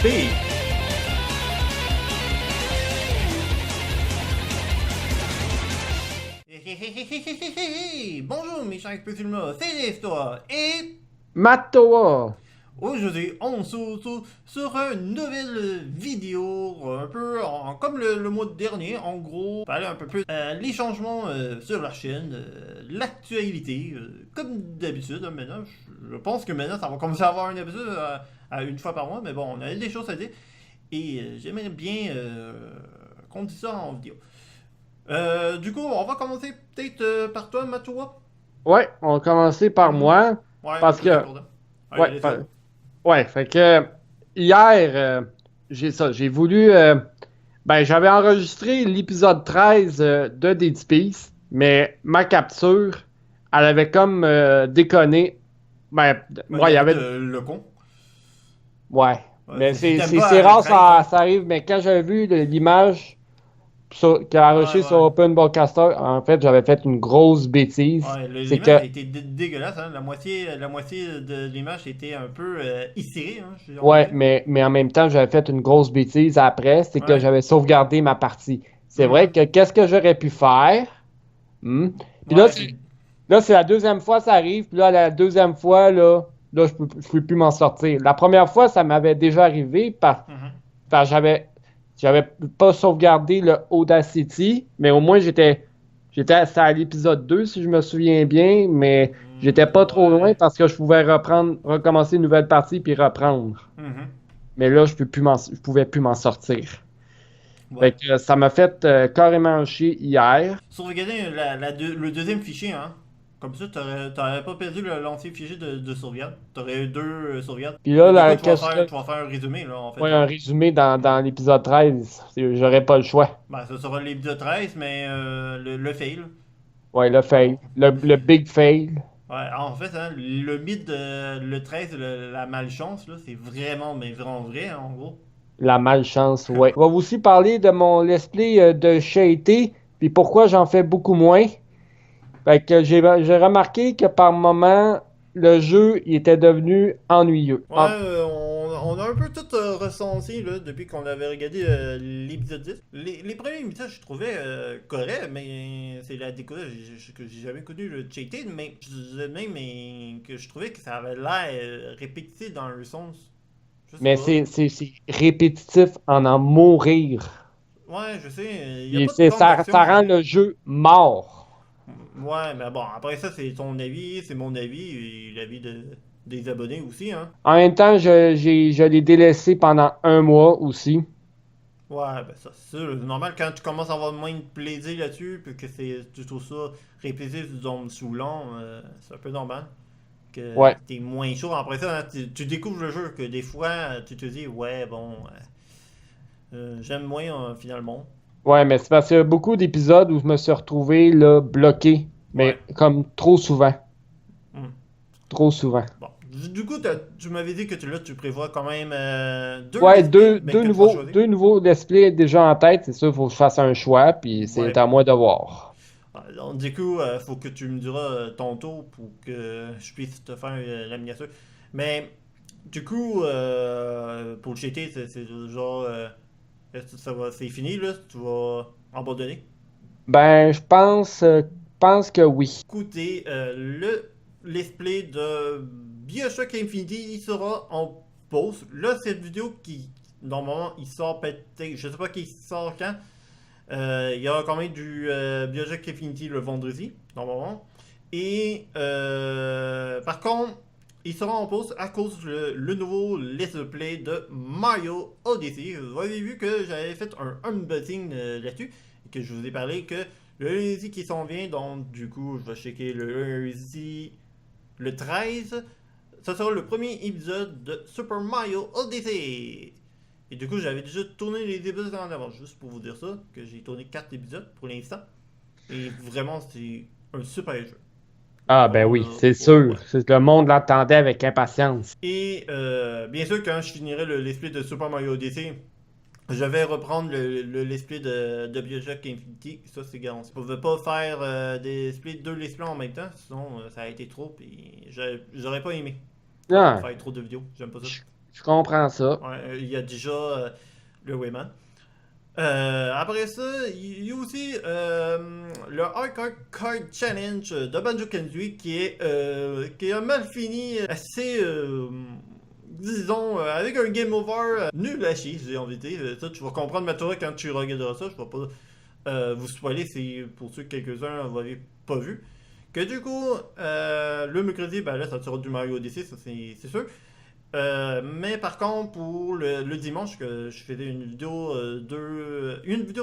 Speed. Bonjour mes chers petits humains, c'est l'histoire et Matoa! aujourd'hui on se retrouve sur une nouvelle vidéo un peu comme le mois dernier, en gros, parler un peu plus les changements sur la chaîne, l'actualité, comme d'habitude. Maintenant, je pense que maintenant ça va commencer à avoir un épisode à une fois par mois, mais bon, on a des choses à dire et j'aimerais bien qu'on dise ça en vidéo. Du coup, on va commencer peut-être par toi, Matoa. Ouais, on va commencer par Mhm. moi, Ouais, le parce plus que, important. ouais, Allez, let's go. ouais, fait que hier, j'ai voulu, ben, j'avais enregistré l'épisode 13 de Dead Space, mais ma capture, elle avait comme déconné. Ben, Ben, il moi, il a y fait avait, le con. ouais, Ouais, mais si t'aimes c'est pas le rare, 13, hein. ça arrive, mais quand j'avais vu l'image qu'elle a Ouais, enregistrée sur ouais. Open Broadcaster, en fait, j'avais fait une grosse bêtise. Ouais, C'est l'image que a été dégueulasse, hein. La moitié de l'image était un peu étirée, hein, j'ai envie de Ouais, dire. mais en même temps, j'avais fait une grosse bêtise après, c'est que Ouais. j'avais sauvegardé ma partie. C'est vrai Mhm. que qu'est-ce que j'aurais pu faire? Hmm? Puis Ouais, c'est. là, c'est la deuxième fois que ça arrive, puis là, la deuxième fois, je peux plus m'en sortir. La première fois, ça m'avait déjà arrivé Mhm. parce que j'avais pas sauvegardé le Audacity, mais au moins c'était à l'épisode 2 si je me souviens bien, mais j'étais pas trop loin Ouais. parce que je pouvais recommencer une nouvelle partie puis reprendre. Mhm. Mais là, je pouvais plus m'en sortir. Ouais. Fait que ça m'a fait carrément chier hier. Sauvegarder le deuxième fichier, hein. Comme ça, t'aurais pas perdu l'ancien fichier de sauvegarde. T'aurais eu deux sauvegardes. Puis là, Mais du coup, qu'est-ce que. tu vas faire un résumé, là, en fait, Ouais, là. un résumé Mhm. dans l'épisode 13. J'aurais pas le choix. Ben, ça sera l'épisode 13, mais le fail. Ouais, le En fail. Le big fail. Ouais, en fait, hein, le mythe de le 13, la malchance, là, c'est vraiment, mais vraiment vrai, hein, en gros. La malchance, ouais. On va aussi parler de mon let's play de Shady, puis pourquoi j'en fais beaucoup moins. Fait que j'ai remarqué que par moment, le jeu il était devenu ennuyeux. Ouais, on a un peu tout ressenti, là, depuis qu'on avait regardé l'épisode 10. Les premiers épisodes, je trouvais corrects, mais c'est la découverte que j'ai jamais connu le cheating, mais je disais même que je trouvais que ça avait l'air répétitif dans le sens. Je sais Mais pas. c'est répétitif en mourir. Ouais, je sais, il n'y a Puis pas tant d'action, ça je rend sais. le jeu mort. Ouais, mais bon, après ça, c'est ton avis, c'est mon avis, et l'avis des abonnés aussi, hein. En même temps, je l'ai délaissé pendant un mois aussi. Ouais, ben ça, c'est sûr, c'est normal quand tu commences à avoir moins de plaisir là-dessus, puis que tu trouves ça répétitif, disons, saoulant, c'est un peu normal. Que Ouais. t'es moins chaud. Après ça, hein, tu découvres le jeu, que des fois, tu te dis, ouais, bon, j'aime moins finalement. Ouais, mais c'est parce qu'il y a beaucoup d'épisodes où je me suis retrouvé là, bloqué. Ouais. Mais comme trop souvent. Hmm. Trop souvent. Bon. Du coup, tu m'avais dit que là, tu prévois quand même deux Ouais, let's play, mais que tu vas choisir. deux nouveaux displays déjà en tête. C'est sûr, il faut que je fasse un choix. Puis c'est Ouais. à moi de voir. Donc, du coup, faut que tu me diras ton tour pour que je puisse te faire la miniature. Mais, du coup, pour le cheater, c'est genre. Est-ce que c'est fini, là? Tu vas abandonner? Ben, pense que oui. Écoutez, le let's play de Bioshock Infinity, il sera en pause. Là, cette vidéo qui, normalement, il sort peut-être. Je sais pas qui sort quand. Il y aura quand même du Bioshock Infinity le vendredi, normalement. Et par contre, il sera en pause à cause le nouveau Let's Play de Mario Odyssey. Vous avez vu que j'avais fait un unboxing là-dessus et que je vous ai parlé que le lundi qui s'en vient, donc du coup, je vais checker le lundi le 13. Ça sera le premier épisode de Super Mario Odyssey. Et du coup, j'avais déjà tourné les épisodes en avance, juste pour vous dire ça, que j'ai tourné 4 épisodes pour l'instant. Et vraiment, c'est un super jeu. Ah, ben Vraiment, oui, là, c'est oh, sûr. ouais. Le monde l'attendait avec impatience. Et bien sûr, quand je finirai le let's play de Super Mario Odyssey, je vais reprendre le let's play de Bioshock Infinity. Ça, c'est garanti. Je ne pouvais pas faire deux let's play en même temps, sinon ça a été trop. Et j'aurais pas aimé Ah, faire trop de vidéos. J'aime pas ça. Je comprends ça. Ouais, il y a déjà le Wayman. Après ça, il y a aussi le Hardcore Card Challenge de Banjo-Kazooie qui a mal fini assez, disons, avec un game over nul à chier, j'ai envie de dire. Ça, tu vas comprendre, Matora, quand tu regarderas ça. Je vais pas vous spoiler, c'est pour ceux quelques-uns vous l'avez pas vu. Que du coup, le mercredi, ben là, ça sera du Mario Odyssey, ça c'est sûr. Mais par contre, pour le dimanche, que je faisais une vidéo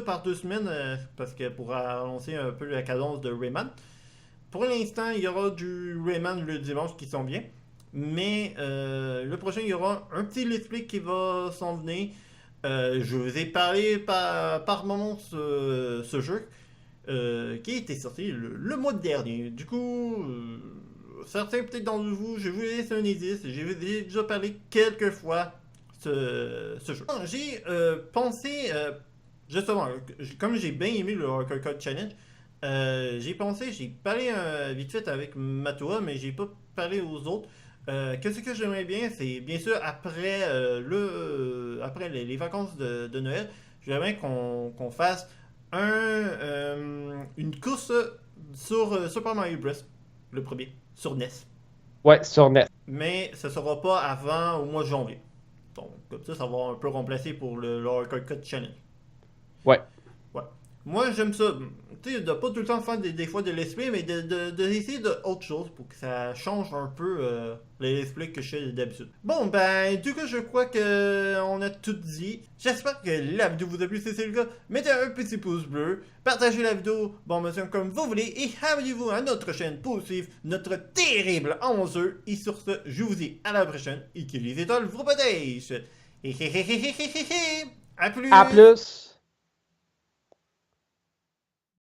par 2 semaines, parce que pour annoncer un peu la cadence de Rayman. Pour l'instant, il y aura du Rayman le dimanche qui s'en vient. Mais le prochain, il y aura un petit let's play qui va s'en venir. Je vous ai parlé par moment ce jeu qui était sorti le mois dernier. Du coup, certains peut-être d'entre vous, je vais vous laisser un indice. J'ai déjà parlé quelques fois ce jeu. J'ai pensé, justement, comme j'ai bien aimé le Hardcore Code Challenge, j'ai parlé vite fait avec Matoa, mais j'ai pas parlé aux autres. Qu'est-ce que j'aimerais bien, c'est bien sûr après les vacances de Noël, j'aimerais qu'on fasse une course sur Super Mario Bros. Le premier, sur NES. Ouais, sur net. Mais ce sera pas avant au mois de janvier. Donc, comme ça va un peu remplacer pour le Hardcore Cut Challenge. Ouais. Ouais. Moi, j'aime ça. Tu sais, de pas tout le temps faire des fois de let's play, mais d'essayer d'autres choses pour que ça change un peu les let's play que je fais d'habitude. Bon, ben, du coup, je crois que on a tout dit. J'espère que la vidéo vous a plu. Si c'est le cas, mettez un petit pouce bleu, partagez la vidéo, bon, monsieur, comme vous voulez, et abonnez-vous à notre chaîne pour suivre notre terrible enjeu. Et sur ce, je vous dis à la prochaine, et que les étoiles vous protègent. Et à plus! À plus!